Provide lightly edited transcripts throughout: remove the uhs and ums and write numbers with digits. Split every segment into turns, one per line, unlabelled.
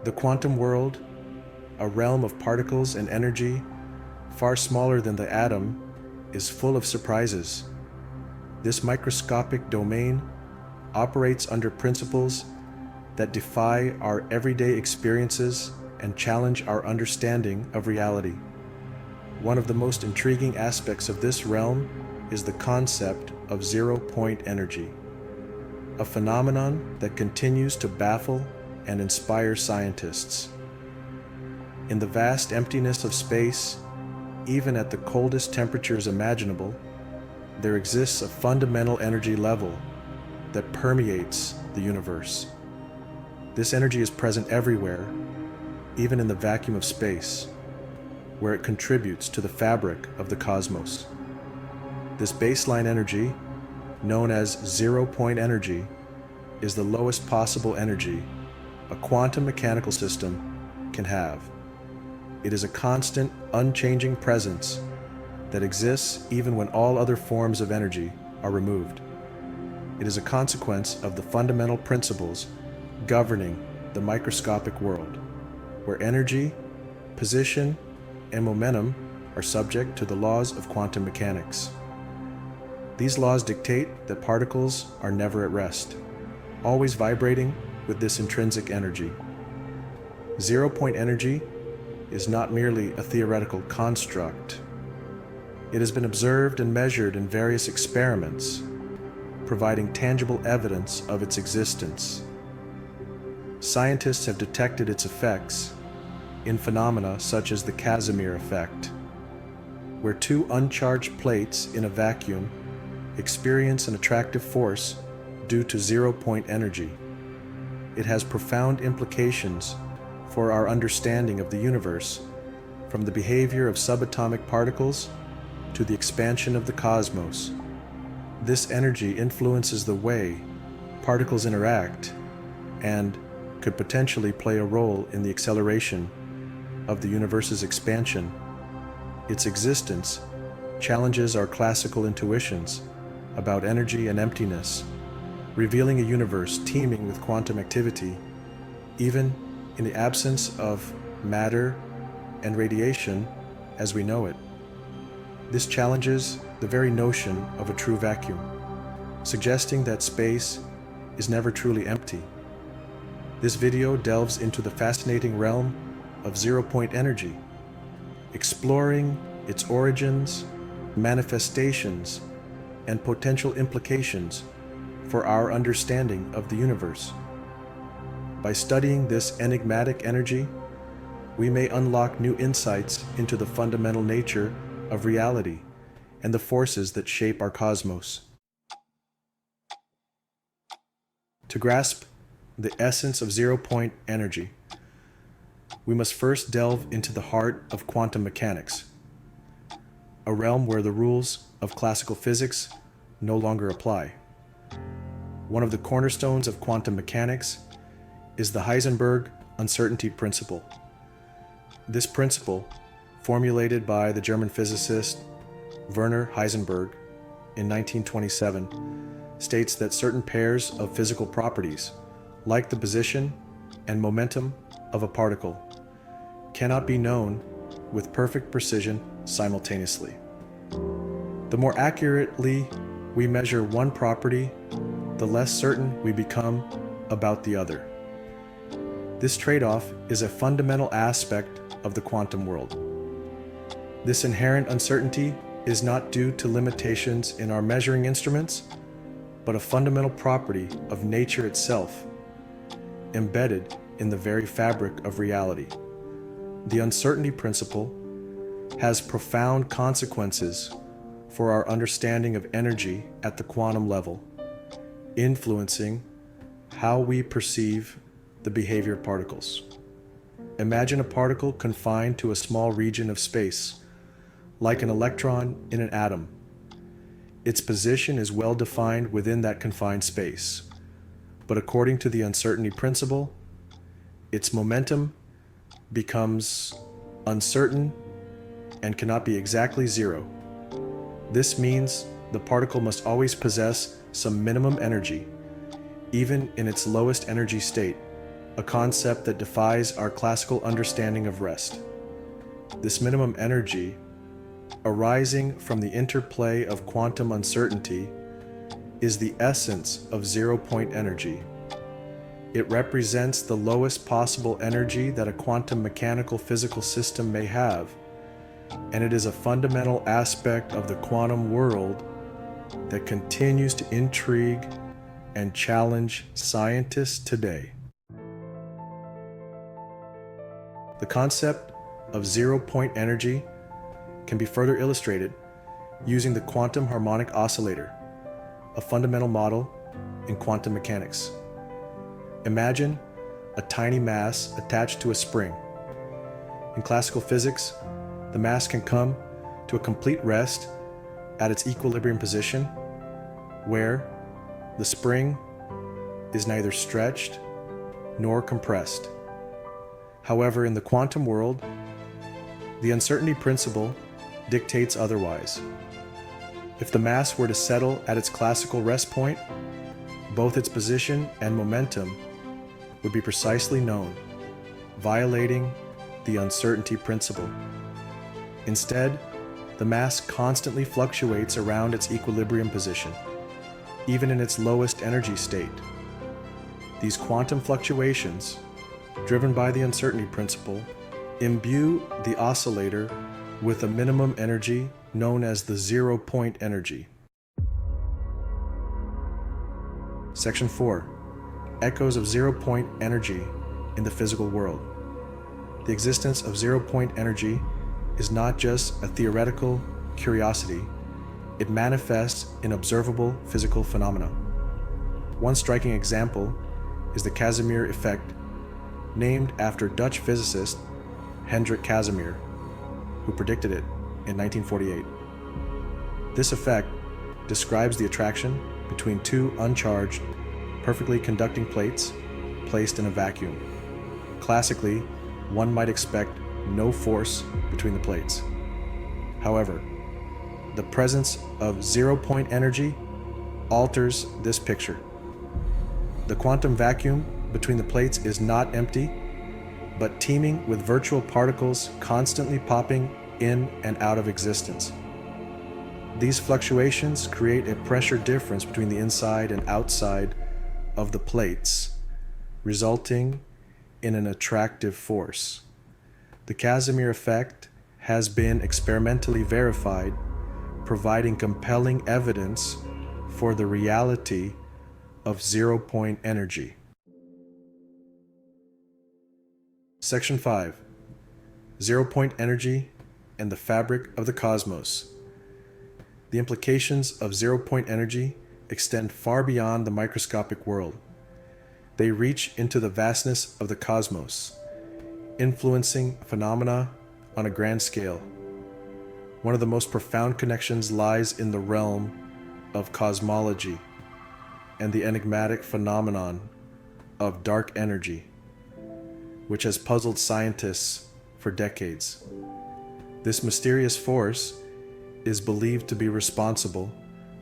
The quantum world, a realm of particles and energy far smaller than the atom, is full of surprises. This microscopic domain operates under principles that defy our everyday experiences and challenge our understanding of reality. One of the most intriguing aspects of this realm is the concept of zero-point energy, a phenomenon that continues to baffle and inspire scientists. In the vast emptiness of space, even at the coldest temperatures imaginable, there exists a fundamental energy level that permeates the universe. This energy is present everywhere, even in the vacuum of space, where it contributes to the fabric of the cosmos. This baseline energy, known as zero-point energy, is the lowest possible energy a quantum mechanical system can have. It is a constant, unchanging presence that exists even when all other forms of energy are removed. It is a consequence of the fundamental principles governing the microscopic world, where energy, position, and momentum are subject to the laws of quantum mechanics. These laws dictate that particles are never at rest, always vibrating with this intrinsic energy. Zero-point energy is not merely a theoretical construct. It has been observed and measured in various experiments, providing tangible evidence of its existence. Scientists have detected its effects in phenomena such as the Casmir Effect, where two uncharged plates in a vacuum experience an attractive force due to zero-point energy. It has profound implications for our understanding of the universe, from the behavior of subatomic particles to the expansion of the cosmos. This energy influences the way particles interact and could potentially play a role in the acceleration of the universe's expansion. Its existence challenges our classical intuitions about energy and emptiness, revealing a universe teeming with quantum activity, even in the absence of matter and radiation as we know it. This challenges the very notion of a true vacuum, suggesting that space is never truly empty. This video delves into the fascinating realm of zero-point energy, exploring its origins, manifestations, and potential implications for our understanding of the universe. By studying this enigmatic energy, we may unlock new insights into the fundamental nature of reality and the forces that shape our cosmos. To grasp the essence of zero-point energy, we must first delve into the heart of quantum mechanics, a realm where the rules of classical physics no longer apply. One of the cornerstones of quantum mechanics is the Heisenberg uncertainty principle. This principle, formulated by the German physicist Werner Heisenberg in 1927, states that certain pairs of physical properties, like the position and momentum of a particle, cannot be known with perfect precision simultaneously. The more accurately we measure one property, the less certain we become about the other. This trade-off is a fundamental aspect of the quantum world. This inherent uncertainty is not due to limitations in our measuring instruments, but a fundamental property of nature itself, embedded in the very fabric of reality. The uncertainty principle has profound consequences for our understanding of energy at the quantum level, influencing how we perceive the behavior of particles. Imagine a particle confined to a small region of space, like an electron in an atom. Its position is well defined within that confined space, but according to the uncertainty principle, its momentum becomes uncertain and cannot be exactly zero. This means the particle must always possess some minimum energy, even in its lowest energy state, a concept that defies our classical understanding of rest. This minimum energy, arising from the interplay of quantum uncertainty, is the essence of zero-point energy. It represents the lowest possible energy that a quantum mechanical physical system may have, and it is a fundamental aspect of the quantum world that continues to intrigue and challenge scientists today. The concept of zero-point energy can be further illustrated using the quantum harmonic oscillator, a fundamental model in quantum mechanics. Imagine a tiny mass attached to a spring. In classical physics, the mass can come to a complete rest at its equilibrium position, where the spring is neither stretched nor compressed. However, in the quantum world, the uncertainty principle dictates otherwise. If the mass were to settle at its classical rest point, both its position and momentum would be precisely known, violating the uncertainty principle. Instead, the mass constantly fluctuates around its equilibrium position, even in its lowest energy state. These quantum fluctuations, driven by the uncertainty principle, imbue the oscillator with a minimum energy known as the zero-point energy. Section 4. Echoes of zero-point energy in the physical world. The existence of zero-point energy is not just a theoretical curiosity, it manifests in observable physical phenomena. One striking example is the Casmir Effect, named after Dutch physicist Hendrik Casimir, who predicted it in 1948. This effect describes the attraction between two uncharged, perfectly conducting plates placed in a vacuum. Classically, one might expect no force between the plates. However, the presence of zero-point energy alters this picture. The quantum vacuum between the plates is not empty, but teeming with virtual particles constantly popping in and out of existence. These fluctuations create a pressure difference between the inside and outside of the plates, resulting in an attractive force. The Casmir effect has been experimentally verified, providing compelling evidence for the reality of zero-point energy. Section 5. Zero-point energy and the fabric of the cosmos. The implications of zero-point energy extend far beyond the microscopic world. They reach into the vastness of the cosmos, influencing phenomena on a grand scale. One of the most profound connections lies in the realm of cosmology and the enigmatic phenomenon of dark energy, which has puzzled scientists for decades. This mysterious force is believed to be responsible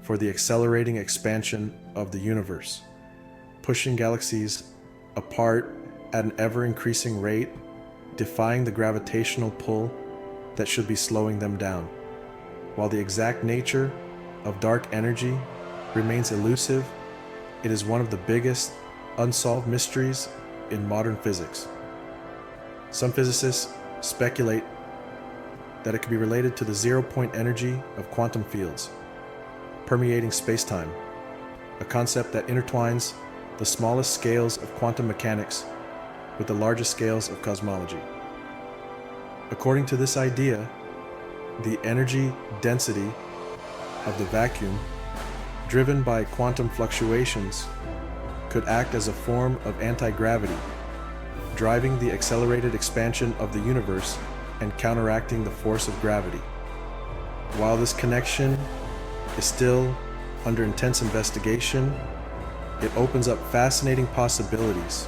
for the accelerating expansion of the universe, pushing galaxies apart at an ever-increasing rate, defying the gravitational pull that should be slowing them down. While the exact nature of dark energy remains elusive, it is one of the biggest unsolved mysteries in modern physics. Some physicists speculate that it could be related to the zero-point energy of quantum fields, permeating spacetime, a concept that intertwines the smallest scales of quantum mechanics with the largest scales of cosmology. According to this idea, the energy density of the vacuum, driven by quantum fluctuations, could act as a form of anti-gravity, driving the accelerated expansion of the universe and counteracting the force of gravity. While this connection is still under intense investigation, it opens up fascinating possibilities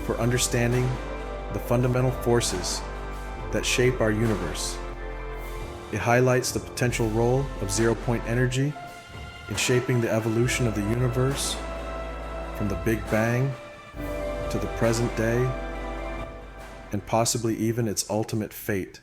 for understanding the fundamental forces that shape our universe. It highlights the potential role of zero-point energy in shaping the evolution of the universe from the Big Bang to the present day and possibly even its ultimate fate.